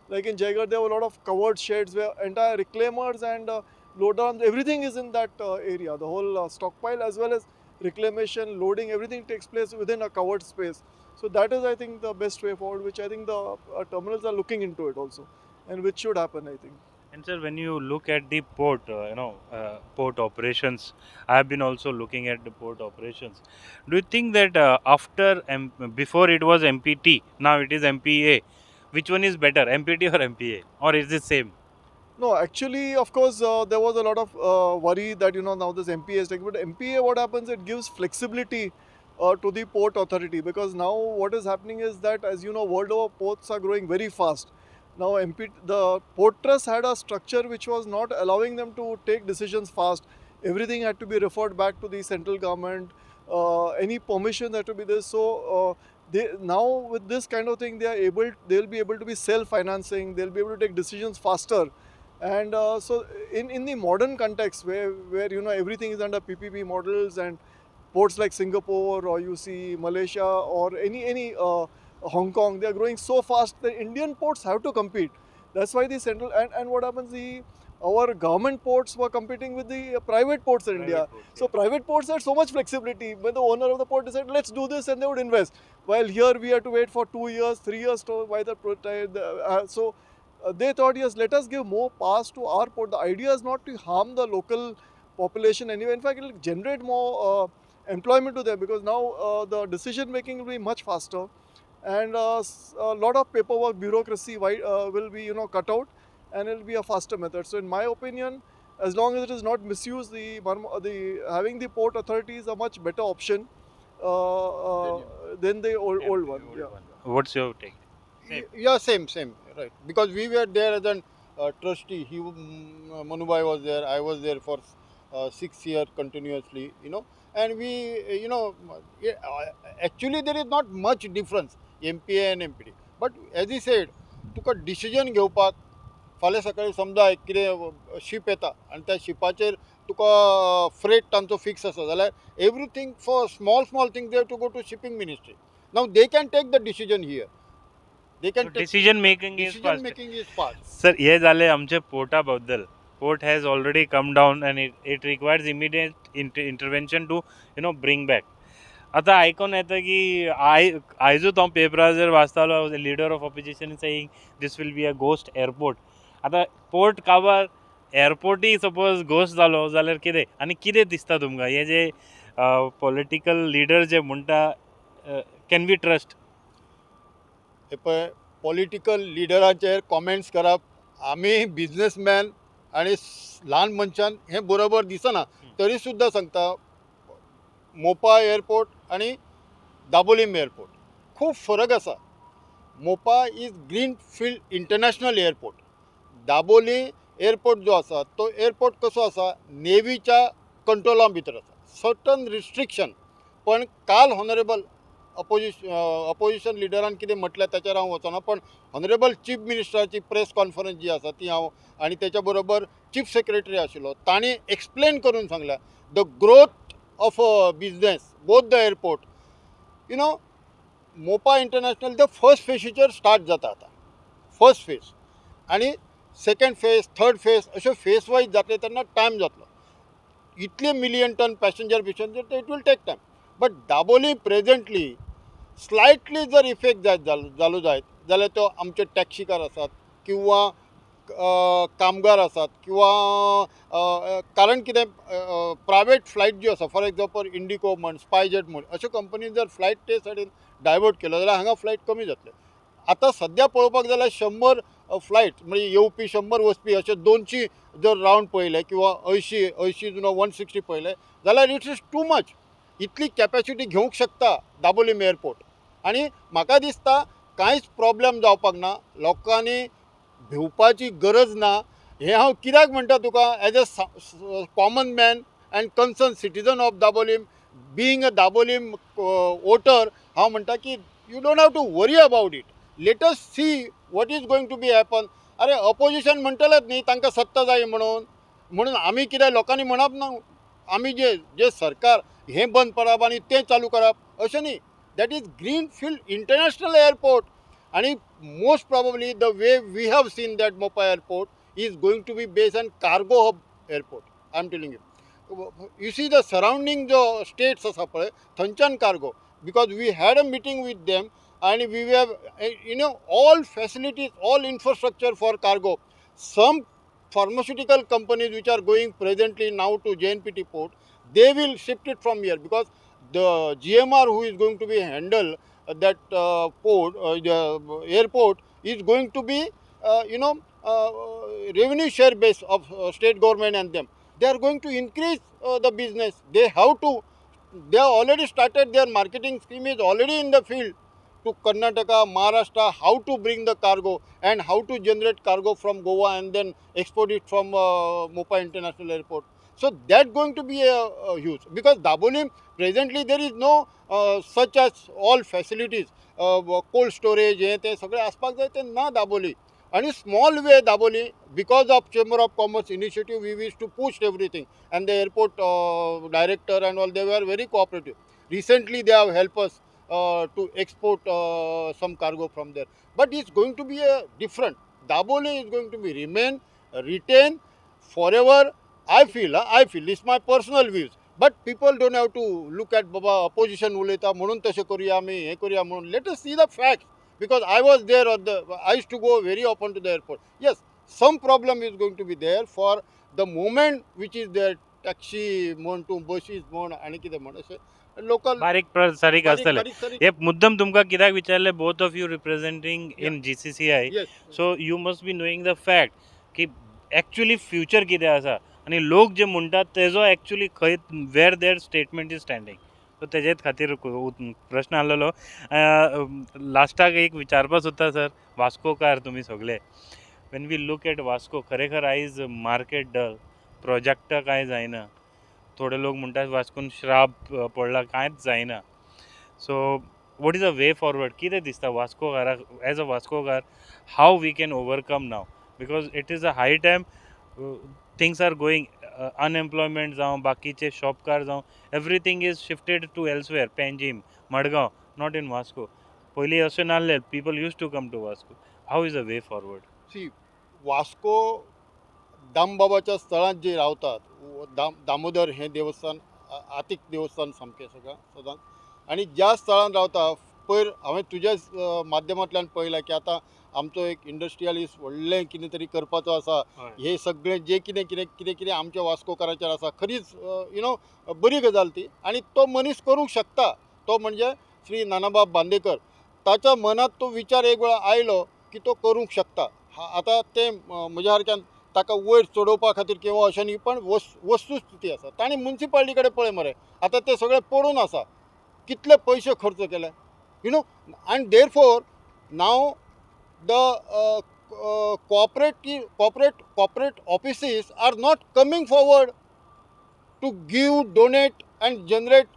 like in Jaigarh, there were a lot of covered sheds where entire reclaimers and load arms, everything is in that area. The whole stockpile as well as reclamation, loading, everything takes place within a covered space. So that is, I think, the best way forward, which I think the terminals are looking into it also, and which should happen, I think. And sir, when you look at the port, port operations, I have been also looking at the port operations. Do you think that before it was MPT, now it is MPA, which one is better, MPT or MPA, or is it same? No, actually, of course, there was a lot of worry that now this MPA is taking. But MPA, what happens? It gives flexibility to the port authority, because now what is happening is that, as you know, world over ports are growing very fast. Now, the port trust had a structure which was not allowing them to take decisions fast. Everything had to be referred back to the central government. Any permission had to be this. So now with this kind of thing, they'll be able to be self-financing. They'll be able to take decisions faster. And so in the modern context where everything is under PPP models, and ports like Singapore, or you see Malaysia, or any Hong Kong, they are growing so fast that Indian ports have to compete. That's why the central, and what happens, our government ports were competing with the private ports in India. Ports, So private ports had so much flexibility. When the owner of the port decided, let's do this, and they would invest. While here we had to wait for 2 years, 3 years to buy the they thought, yes, let us give more powers to our port. The idea is not to harm the local population anyway. In fact, it will generate more employment to them, because now the decision making will be much faster, and a lot of paperwork, bureaucracy will be cut out, and it will be a faster method. So in my opinion, as long as it is not misused, the having the port authority is a much better option than the old one. Yeah. What's your take? Same. Yeah, same, right. Because we were there as an trustee. Manubai was there. I was there for 6 years continuously. And we, actually there is not much difference MPA and MPD. But as he said, Tuka decision घेवपाक फाल्यां सकाळी समजा एक कितें ship येता आनी त्या शिपाचेर तुका freight तांचो फिक्स आसा जाल्यार everything for small thing they have to go to shipping ministry. Now they can take the decision here. They can take Decision making is decision fast. making is fast. Sir, हे झाले आमचे पोर्टाबद्दल. Port has already come down and it requires immediate intervention to bring back. आता आयकून येता की आयजूच हांव पेपराचेर वाचतालो, leader of opposition saying this will be a ghost airport. आता पोर्ट काबार एअरपोर्टूय सपोज घोस्ट जालो जाल्यार कितें आनी कितें दिसता तुमकां हे जे पॉलिटिकल लिडर जे म्हणटा कॅन वी ट्रस्ट? हे पळय, पॉलिटिकल लिडरांचेर कॉमेंट्स करप आमी बिझनेसमॅन आणि ल्हान मनशान हें बरोबर दिसना. तरी सुद्दां सांगता मोपा एअरपोर्ट आणि दाबोलीम एअरपोर्ट खूप फरक आसा. मोपा is green field international airport. Dabolim airport जो आसा तो एअरपोर्ट कसो आसा नेवीच्या कंट्रोला भितर आसा. Certain restriction. पण काल हॉनरेबल अपोजिशन लिडरान कितें म्हटलें ताचेर हांव वचना. पण हॉनरेबल चीफ मिनिस्टराची प्रेस कॉन्फरन्स जी आसा ती हांव आनी तेच्या बरोबर चीफ सेक्रेटरी आशिल्लो तांणी एक्सप्लेन करून सांगल्या the growth of business both the airport. You know Mopa international the first फेजीचेर स्टार्ट जाता आतां. फर्स्ट फेज आनी सेकंड फेज थर्ड फेज अशे फेज वायज जातले तेन्ना टायम जातलो. इतले मिलियन टन पॅसेंजर बिसेंजर it will take time. But Dabolim presently slightly जर इफेक्ट जालो जायत जाल्यार तो आमचे टॅक्सीकार आसात किंवा कामगार आसात किंवा कारण कितें प्रायवेट फ्लायट ज्यो आसा फॉर एग्जांपल इंडिको म्हण स्पायजेट म्हण अश्यो कंपनीन जर फ्लायट ते सायडीन डायवर्ट केलो जाल्यार हांगा फ्लायट कमी जातले. आतां सद्या पळोवपाक जाल्यार 100 फ्लायट म्हणजे येवपी 100 वचपी अशे 200 जर रावंड पळयले किंवा 80 160 पळयले जाल्यार it is too much. Italy capacity घेवंक शकता दाबोलीम एअरपोर्ट. आनी म्हाका दिसता कांयच प्रॉब्लेम जावपाक ना. लोकांनी भिवपाची गरज ना. हें हांव कित्याक म्हणटा तुका as a common man and concern citizen of Dabolim being a Dabolim voter हांव म्हणटा की you don't have to worry about it. Let us see what is going to be happen. अरे अपोजिशन म्हणटलेच न्ही तांकां सत्ता जाय म्हणून आमी कितें लोकांनी म्हणप ना आमी जे सरकार हें बंद करप आनी तें चालू करप अशें न्ही. That is green field international airport. आणि most probably the way we have seen that Mopa airport is going to be based on cargo hub airport. I am telling you see the surrounding जो states आसा पळय थंयच्यान cargo because we had a meeting with them and we have all facilities, all infrastructure for cargo. Some pharmaceutical companies which are going presently now to JNPT port, they will shift it from here because the GMR who is going to be handle that port, the airport is going to be revenue share base of state government and them. They are going to increase the business. They have already started their marketing scheme is already in the field to Karnataka, Maharashtra, how to bring the cargo and how to generate cargo from Goa and then export it from Mopa International Airport. So that going to be a huge because Dabolim presently there is no such as all facilities, cold storage हे ते सगळे आसपाक जाय ते ना दाबोली. आणि small way Dabolim because of chamber of commerce initiative we wish to push everything and the airport director and all they were very cooperative. Recently they have help us to export some cargo from there. But it's going to be a different. Daboli is going to be retain forever. I feel it's my personal views. But people don't have to look at Baba opposition uleta म्हणून तसे करूया आम्ही हे करूया म्हणून. Let us see the facts because I was there I used to go very often to the airport. Yes, some problem is going to be there for the moment which is there taxi म्हण to buses म्हण आणि कितें म्हण असे local बारीक सारीक आसतले. हे मुद्दम तुमकां कित्याक विचारले both of you representing in GCCI. So you must be knowing the fact की एक्चुअली फ्युचर कितें आसा आनी लोक जे म्हणटात तेजो एक्चुअली खंय where their statement is standing. So तेजे खातीर प्रश्न आसलेलो. लास्टाक एक विचारपाक सोदता सर वास्को कार तुमी सगळे when we look at Vasco खरेखर आयज मार्केट डल प्रोजेक्ट कांय जायना. थोडे लोक म्हणटात वास्कोन श्राप पडला कांयच जायना. So what is a way forward कितें दिसता वास्को काराक एज अ वास्को कार how we can overcome now because it is a high time things are going unemployment जावं बाकीचे शॉपकार जावं everything is shifted to elsewhere Panjim Margao not in Vasco. पयलीं अशें नासलें people use to come to Vasco. How is a way forward. See Vasco दामबाबाच्या स्थळांत जे रावतात दामोदर हें देवस्थान आतीक देवस्थान सामकें सदांच आनी ज्या स्थळांत रावता पयर हांवें तुज्याच माध्यमांतल्यान पळयलां की आतां आमचो एक इंडस्ट्रियलिस्ट व्हडलें कितें तरी करपाचो आसा. हे सगळें जे कितें आमच्या वास्कोकाराचेर आसा खरीच बरी गजाल ती आनी तो मनीस करूंक शकता. तो म्हणजे श्री नानाबाब बांदेकर. ताच्या मनात तो विचार एक वेळा आयलो की तो करूंक शकता. आता ते म्हज्या सारक्यान ताका वयर चडोवपा खातीर किंवा अशें न्ही, पण वस्तुस्थिती आसा. ताणी म्युनिसिपालिटी कडेन पळय मरे, आतां ते सगळें पडून आसा. कितले पयशे खर्च केले, you know. And देरफोर now the corporate offices are not coming forward to give, donate and generate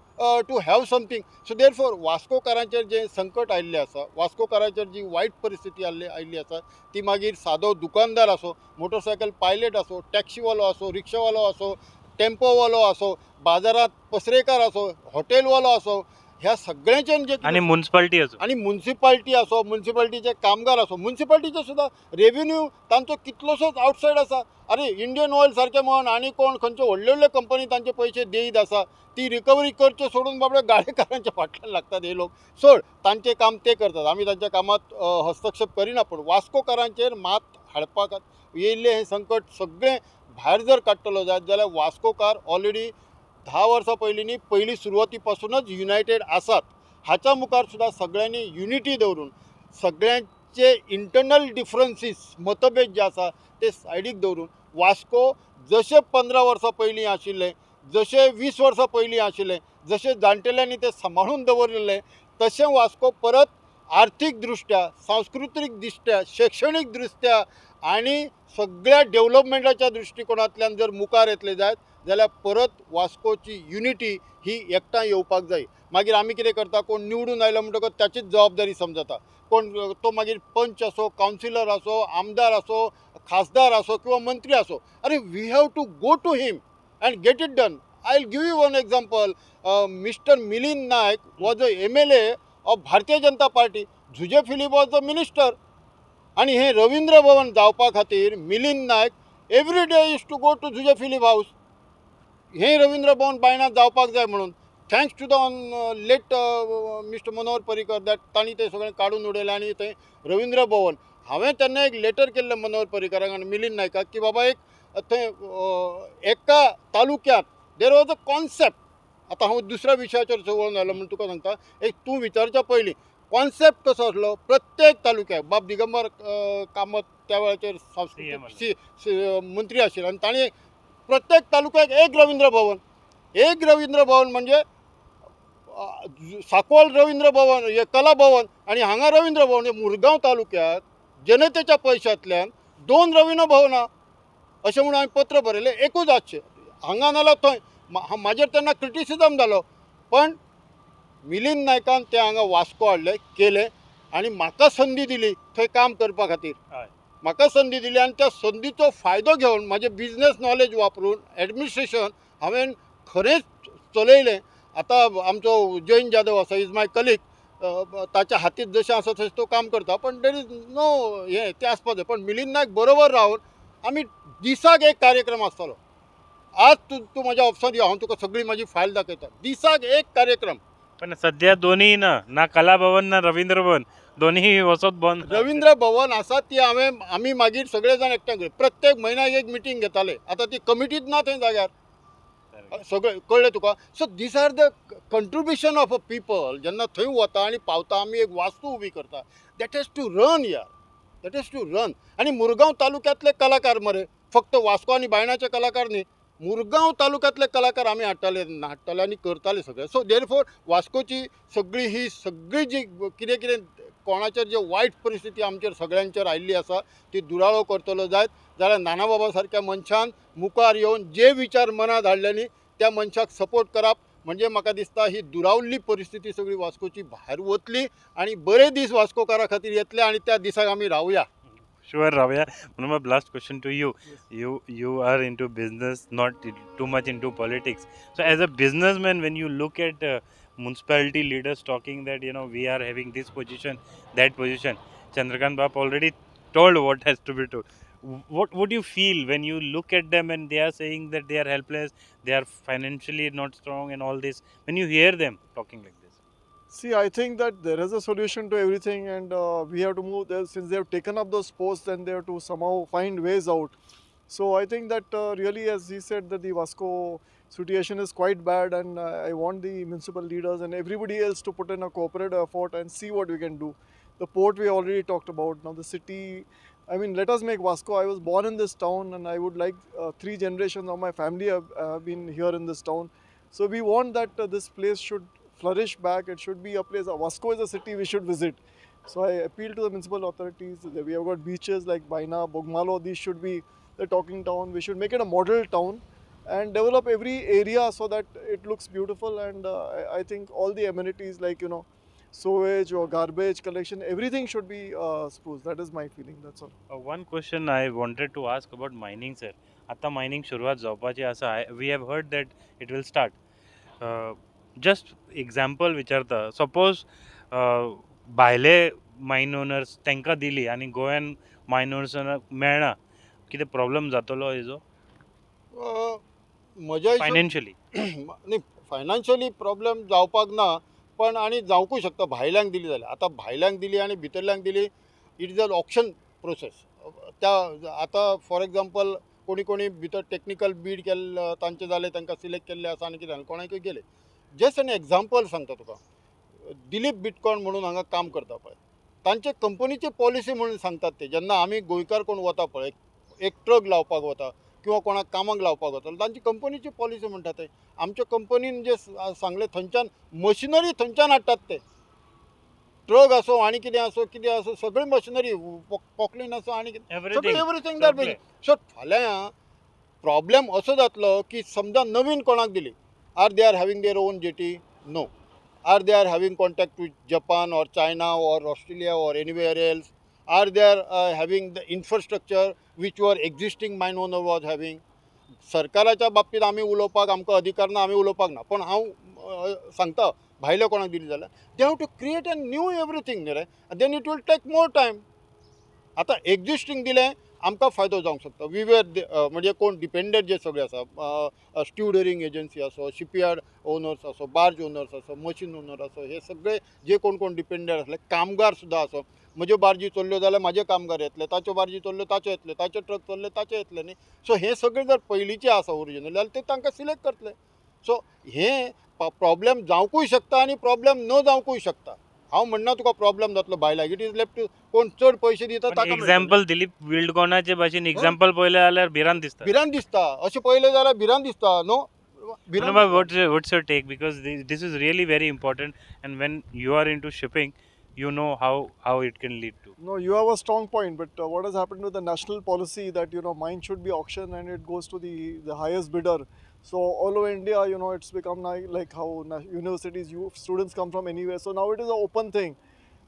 to have something. So therefore वास्कोकारांचेर जे संकट आयिल्लें आसा, वास्कोकारांचेर जी वायट परिस्थिती आयिल्ली आसा, ती मागीर सादो दुकानदार आसो, मोटरसायकल पायलट आसो, टॅक्सीवालो आसो, रिक्षावालो आसो, टेम्पोवालो आसो, बाजारात पसरेकार आसो, हॉटेलवालो आसो, ह्या सगळ्यांचेर जे आणि म्युनिसिपालिटी असो आणि म्युनिसिपालिटी आसो, म्युनिसिपालिटीचे कामगार आसो, म्युनिसिपालिटीचे सुद्धा रेव्हेन्यू तांचो कितलोसोच आउटसायड आसा. अरे इंडियन ऑयल सारखे म्हण आनी कोण खंयच्यो व्हडल्यो व्हडल्यो कंपनी तांचे पयशे देयत आसा, ती रिकवरी करच्यो सोडून बाबडे गाडेकारांच्या फाटल्यान लागतात हे लोक. सोड, तांचें काम ते करतात, आमी तांच्या कामात हस्तक्षेप करिना. पूण वास्कोकारांचेर मात हाडपाक येयल्लें हें संकट सगळें भायर जर काडटलो जायत जाल्यार वास्कोकार ऑलरेडी 10 वर्सां पयलीं न्ही, पयली सुरवाती पासूनच युनायटेड आसात. हाच्या मुखार सुद्धा सगळ्यांनी युनिटी दवरून सगळ्यांचे इंटरनल डिफरन्सीस मतभेद जे आसा ते सायडीक दवरून वास्को जशे 15 वर्सां पयलीं आशिल्ले, जशे 20 वर्सां पयलीं आशिल्ले, जशे जाणटेल्यांनी ते सांबाळून दवरलेले, तशें वास्को परत आर्थीक दृश्ट्या, सांस्कृतीक दृश्ट्या, शैक्षणीक दृश्ट्या आनी सगळ्या डेव्हलपमेंटाच्या दृश्टिकोनांतल्यान जर मुखार येतले जायत जाल्यार परत वास्कोची युनिटी ही एकठांय येवपाक जाय. मागीर आमी कितें करता, कोण निवडून आयलो म्हणटकच त्याचीच जबाबदारी समजता. कोण तो मागीर पंच असो, कावन्सिलर असो, आमदार असो, खासदार असो किंवा मंत्री असो, अरे we have to go to him and get it done. I will give you one example. Mister Milind Naik was a MLA ऑफ Bharatiya Janata party. Jose Philip was the minister. आणि हे रवींद्र भवन जावपा खातीर Milind Naik every day is to go to Jose Philip house. हे रवींद्र भवन बायणात जावपाक जाय म्हणून. Thanks to the late mister Manohar Parrikar that तांणी तें सगळें काडून उडयलें आनी थंय रवींद्र भवन. हांवें तेन्ना एक लेटर केल्लें मनोहर पर्रीकराक आनी मिलिंद नायकाक की बाबा एक थंय एका तालुक्यांत देर वॉज अ कॉन्सेप्ट. आतां हांव दुसऱ्या विशयाचेर वळून आयलो म्हूण तुका सांगता. एक तूं विचारच्या पयलीं कॉन्सेप्ट कसो आसलो, प्रत्येक तालुक्याक बाब दिगंबर कामत त्या वेळाचेर मंत्री आशिल्ले आनी ताणें प्रत्येक तालुक्याक एक रवींद्र भवन म्हणजे सांकवाळ रवींद्र भवन, हे कला भवन आणि हांगा रवींद्र भवन. हे मुरगांव तालुक्यात जनतेच्या पयशांतल्यान 2 रवींद्र भवनां अशें म्हणून हांवें पत्र बरयलें. एकूच आसचें हांगा नाल्यार थंय. म्हाजेर तेन्ना क्रिटिसिजम जालो, पण मिलिंद नायकान तें हांगा वास्को हाडलें, केलें आनी म्हाका संदी दिली थंय काम करपा खातीर. म्हाका संदी दिली आनी त्या संदीचो फायदो घेवन म्हाजें बिजनस नॉलेज वापरून एडमिनिस्ट्रेशन हांवें खरेंच चलयलें. आतां आमचो जयंत जाधव आसा, इज माय कलीग. ताच्या हातींत जशें आसा तशें तो काम करता, पण देर इज नो हें तें आसपा जाय. पण मिलिंद नायक बरोबर रावन आमी दिसाक एक कार्यक्रम आसतालो. आज तूं म्हाज्या ऑफिसांत यो, हांव तुका सगळी म्हाजी फायल दाखयता. दिसाक एक कार्यक्रम. पण सध्या दोन्ही ना कला भवन ना रवींद्र भवन, दोन्ही वसत बंद. रवींद्र भवन आसा ती आमी मागीर सगळे जाण एकठांय केली. प्रत्येक म्हयन्याक एक मिटींग घेताले. आतां ती कमिटीच ना थंय जाग्यार. सगळें कळ्ळें तुका. So these are the contribution of a people. जेन्ना थंय वता आनी पावता, आमी एक वास्तू उबी करता. दॅट हॅज टू रन यार, दॅट हॅज टू रन. आनी मुरगांव तालुक्यांतले कलाकार मरे, फक्त वास्को आनी बायणाचे कलाकार न्ही, मुरगांव तालुक्यांतले कलाकार आमी हाडटाले आनी करताले सगळे. सो देरफोर वास्कोची सगळी जी कितें कितें कोणाचेर जे वायट परिस्थिती आमचेर सगळ्यांचेर आयिल्ली आसा ती दुराळो करतलो जायत जाल्यार नाना बाबा सारक्या मनशान मुखार येवन जे विचार मनांत हाडले न्ही त्या मनशाक सपोर्ट करप. म्हणजे म्हाका दिसता ही दुरावल्ली परिस्थिती सगळी वास्कोची भायर वतली आनी बरे दीस वास्कोकारा खातीर येतले आनी त्या दिसाक आमी रावया. Sure, Ravya. One of my last question to you. You are into business, not too much into politics. So, as a businessman, when you look at municipality leaders talking that we are having this position, that position, Chandrakant Bap already told what has to be told. What would you feel when you look at them and they are saying that they are helpless, they are financially not strong, and all this? When you hear them talking like this. See, I think that there is a solution to everything, and we have to move there. Since they have taken up those posts, then they have to somehow find ways out. So I think that really, as he said, that the Vasco situation is quite bad, and I want the municipal leaders and everybody else to put in a cooperative effort and see what we can do. The port we already talked about. Now the city, I mean, let us make Vasco. I was born in this town, and I would like three generations of my family have been here in this town. So we want that this place should flourish back. It should be a place. Vasco is a city we should visit. So I appeal to the municipal authorities. We have got beaches like Baina, Bogmalo. These should be the talking town. We should make it a model town and develop every area so that it looks beautiful. And I think all the amenities like sewage or garbage collection, everything should be spruce. That is my feeling. That's all. One question I wanted to ask about mining, sir. आता mining सुरुवात जावपाची आसा. We have heard that it will start. Just example विचारता. Suppose भायले मायन owners तांकां दिली आनी गोंयान मायन ओनर्सांक मेळना, कितें प्रॉब्लेम जातलो हेजो अ, म्हज्या हिशोब फायनान्शियली? न्ही फायनान्शियली प्रॉब्लेम जावपाक ना, पण आनी जावंकूय शकता भायल्यांक दिली जाल्यार. आतां भायल्यांक दिली आनी भितरल्यांक दिली, it is a option process. त्या आतां फॉर एग्जाम्पल कोणी कोणी भितर टेक्निकल बीड केल्ले तांचे जाले, तांकां सिलेक्ट केल्ले आसा आनी कितें कोणाकय गेले. जस्ट एन एग्जाम्पल सांगता तुका. दिलीप बिटकॉन म्हणून हांगा काम करता पळय, तांचे कंपनीची पॉलिसी म्हणून सांगतात ते, जेन्ना आमी गोंयकार कोण वता पळय, एक ट्रक लावपाक वता किंवा कोणाक कामाक लावपाक वता, तांची कंपनीची पॉलिसी म्हणटा ते. आमच्या कंपनीन जे सांगले थंयच्यान मशिनरी थंयच्यान हाडटात ते. ट्रक आसो आनी कितें आसो सगळी मशिनरी, पॉकलीन आसो आनी कितें Everything. Everything that Supply. So फाल्यां प्रॉब्लेम असो जातलो की समजा नवीन कोणाक दिली, are they are having their own jetty? No. Are they are having contact with Japan or China or Australia or anywhere else? Are they having the infrastructure which were existing mine owner was having? सरकाराच्या बाबतीत आमी उलोवपाक आमकां अधिकार ना, आमी उलोवपाक ना. पण हांव सांगता भायल्या कोणाक दिली जाल्यार they have to create a new everything न्ही रे, then it will take more time. आतां एक्झिस्टींग दिलें आमकां फायदो जावंक शकता. वी वेर म्हणजे कोण डिपेंडेंट जे सगळे आसा, स्ट्युडरिंग एजन्सी आसो, शिपयार्ड ओनर्स आसो, बार्ज ओनर्स आसो, मशीन ओनर आसो, हे सगळे जे कोण कोण डिपेंडेंट आसले, कामगार सुद्दां आसो. म्हज्यो बार्जी चल्ल्यो जाल्यार म्हाजे कामगार येतले, ताच्यो बार्जी चल्ल्यो ताचे येतले, ताचे ट्रक चल्ले ताचे येतले न्ही. सो हे सगळे जर पयलींचे आसा ओरिजिनल जाल्यार ते तांकां सिलेक्ट करतले. सो हे प्रॉब्लेम जावंकूय शकता आनी प्रॉब्लेम न जावंकूय शकता. हांव म्हणना तुका प्रॉब्लेम जातलो भायल्याक. इट इज लेफ्ट टू कोण चड पयशे दिता ताका मेळटले. एक्झाम्पल दिलीप बिल्डकॉनाचे भाशेन एक्झाम्पल पळयलें जाल्यार भिरांत दिसता. भिरांत दिसता. अशें पळयलें जाल्यार भिरांत दिसता न्हू. भिरांत Anubhav, दिसता. what's your take? Because this is really very important, and when you are into shipping, you know how it can lead to. No, you have a strong point, but what has happened with the national policy that mine should be auctioned and it goes to the highest bidder. So all over India, it's become like how universities, students come from anywhere. So now it is an open thing.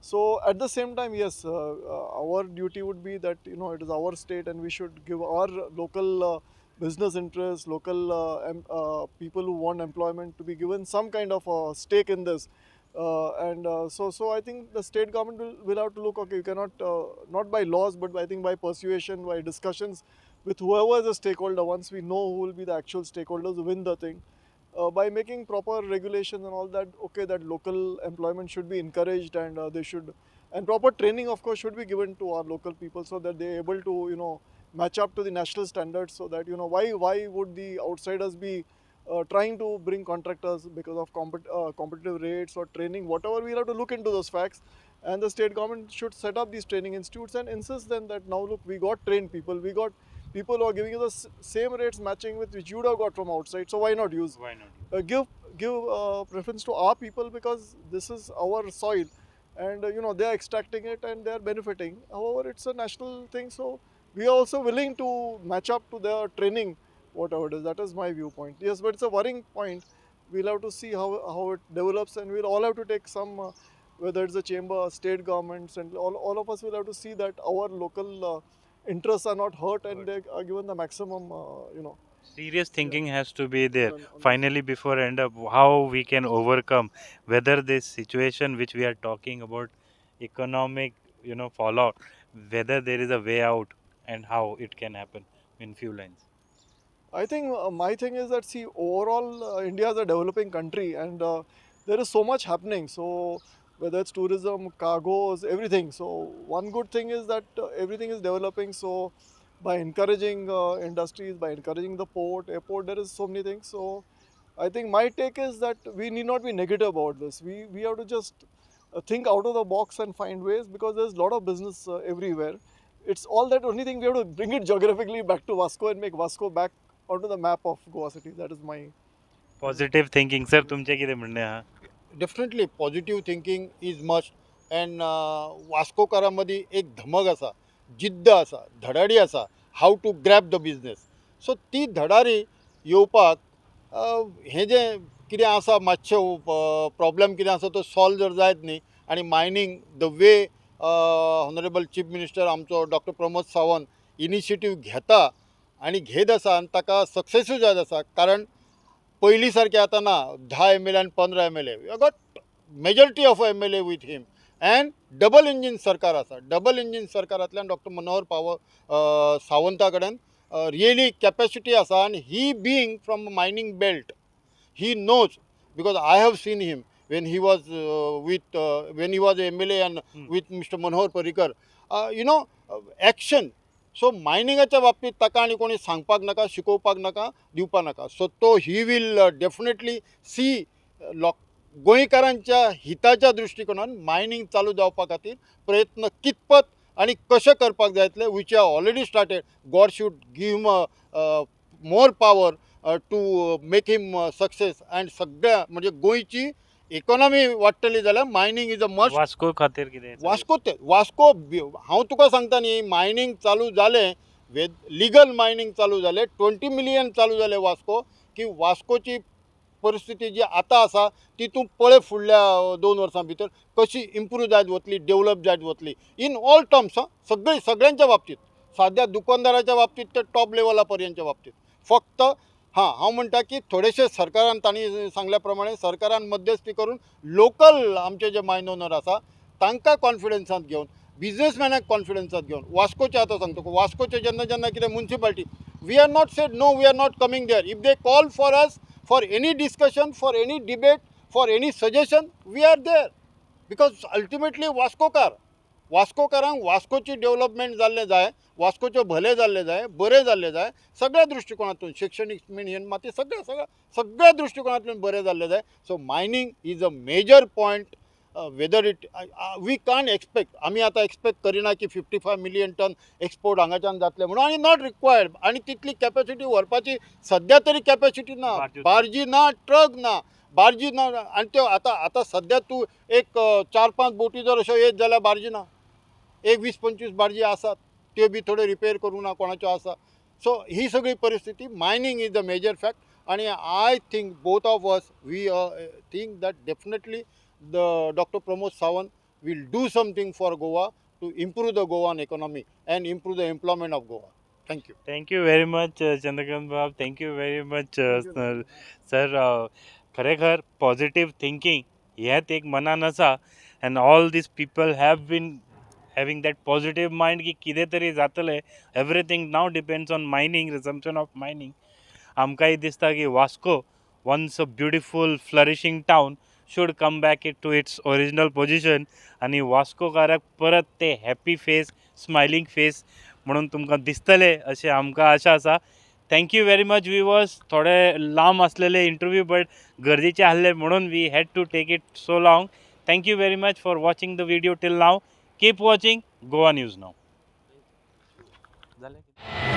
So at the same time, yes, our duty would be that it is our state and we should give our local business interests, local people who want employment to be given some kind of stake in this. So I think the state government will have to look, okay, you cannot, not by laws, but I think by persuasion, by discussions with whoever is a stakeholder, once we know who will be the actual stakeholders who win the thing, by making proper regulations and all that, okay, that local employment should be encouraged and they should, and proper training, of course, should be given to our local people so that they are able to, match up to the national standards so that, why would the outsiders be trying to bring contractors because of competitive rates or training, whatever. We'll have to look into those facts, and the state government should set up these training institutes and insist then that now look, we got trained people, we got people who are giving you the same rates matching with which you would have got from outside. So why not use? Why not? Give preference to our people because this is our soil, and they are extracting it and they are benefiting. However, it's a national thing, so we are also willing to match up to their training, whatever it is. That is my viewpoint. Yes, but it's a worrying point. We'll have to see how it develops, and we'll all have to take some, whether it's the chamber, state governments, and all of us will have to see that our local interests are not hurt and they are given the maximum, Serious thinking has to be there. on Finally, before end up, how we can overcome whether this situation which we are talking about, economic, fallout, whether there is a way out and how it can happen in few lines. I think my thing is that, see, overall India is a developing country and there is so much happening. So whether it's tourism, cargoes, everything. So one good thing is that everything is developing. So by encouraging industries, by encouraging the port, airport. There is so many things. So I think my take is that we need not be negative about this. We have to just think out of the box and find ways, because there's a lot of business everywhere. It's all that only thing we have to bring it geographically back to Vasco and make Vasco back onto the map of Goa city. That is my positive thinking sir तुमचे कितें म्हणणें आहा definitely positive thinking is must and वास्कोकारामदी एक धमक आसा, जिद्द आसा, धडाडी आसा, have to grab the business. So ती धडाडी येवपाक हें जें कितें आसा मातशें प्रॉब्लेम कितें आसा तो सॉल्व जर जायत न्ही, आनी mining the way honourable chief minister आमचो डॉक्टर प्रमोद सावंत इनिशिएटीव घेता आनी घेत आसा आनी ताका सक्सेसूय जायत आसा. कारण पहिली सारखे आता ना 10 MLA आणि 15 MLA. We got majority of MLA with him and double engine सरकार आसा. डबल इंजिन सरकारांतल्यान डॉक्टर मनोहर सावंता कडेन रियली कॅपॅसिटी आसा. आनी he being from mining belt he knows, because I have seen him when he was when he was MLA and with Mr. Manohar Parrikar. Action. So मायनिंगाच्या बाबतीत ताका आनी कोणी सांगपाक नाका, शिकोवपाक नाका, दिवपाक नाका. सो तो ही वील डेफिनेटली सी गोंयकारांच्या हिताच्या दृश्टिकोनान मायनींग चालू जावपा खातीर प्रयत्न कितपत आनी कशें करपाक जायतले, which have already started. God should give him more power to make him success. And सगळ्या म्हणजे गोंयची इकॉनॉमी वाडटली जाल्यार mining is a must. Vasco खातीर कितें वास्को हांव तुका सांगता न्ही, मायनींग चालू जालें, लिगल मायनींग चालू जालें, 20 मिलियन चालू जालें वास्को, की वास्कोची परिस्थिती जी आतां आसा ती तूं पळय फुडल्या 2 वर्सां भितर कशी इम्प्रूव जायत वतली, डेवलप जायत वतली इन ऑल टर्म्स. सगळ्यांच्या बाबतीत, साध्या दुकानदाराच्या बाबतीत ते टॉप लेवला पर्यंतच्या बाबतीत. फक्त हांव म्हणटा की थोडेशे सरकारान तांणी सांगल्या प्रमाणे सरकारान मध्यस्थी करून लोकल आमचे जे मायन ओनर आसा तांकां कॉन्फिडन्सांत घेवन, बिझनेसमॅनाक कॉन्फिडन्सांत घेवन, वास्कोचे आतां सांगता, वास्कोचे जेन्ना कितें municipality, we are not said no, we are not coming there. If they call for us for any discussion, for any debate, for any suggestion, we are there. Because ultimately वास्कोकारांक वास्कोची डेव्हलपमेंट जाल्लें जाय, वास्कोचें भलें जाल्लें जाय, बरें जाल्लें जाय, सगळ्या दृश्टिकोनांतून, शैक्षणीक मिनियन माती सगळ्या दृश्टिकोनांतून बरें जाल्लें जाय. So mining is a major point. Whether it we can't expect, आमी आतां एक्सपेक्ट करिना की 55 मिलियन टन एक्सपोर्ट हांगाच्यान जातले म्हणून, आनी नॉट रिक्वायर्ड. आनी तितली कॅपॅसिटी व्हरपाची सद्या तरी कॅपॅसिटी ना, बार्जी ना, ट्रक ना, बार्जी ना. आनी त्यो आतां सद्या तूं एक 4-5 बोटी जर अश्यो येत जाल्यार बार्जी ना. एक 20-25 बार्जी आसात, त्यो बी थोड्यो रिपेर करूं ना, कोणाच्यो आसा. सो ही सगळी परिस्थिती. Mining is the major fact. आणि I think both of us we think that definitely Dr. Pramod Sawant will do something for Goa to improve the Goan economy and improve the employment of Goa. Thank you. Thank you very much Chandrakant बाब. Thank you very much sir. खरेखर positive thinking ह्यात एक मनान आसा, and all these people have been having that positive mind की कितें तरी जातलें. Everything now depends on mining, resumption of mining. आमकांय दिसता की Vasco, once a beautiful flourishing town, should come back to its original position. आणि वास्कोकाराक परत ते हॅपी फेस, स्मायलिंग फेस म्हणून तुमकां दिसतले अशें आमकां आशा आसा. Thank you very much viewers. थोडे लांब असलेले इंटरव्यू बट गरजेचे आसले म्हणून we had to take it so long. Thank you very much for watching the video till now. Keep watching Goa news now. झाले.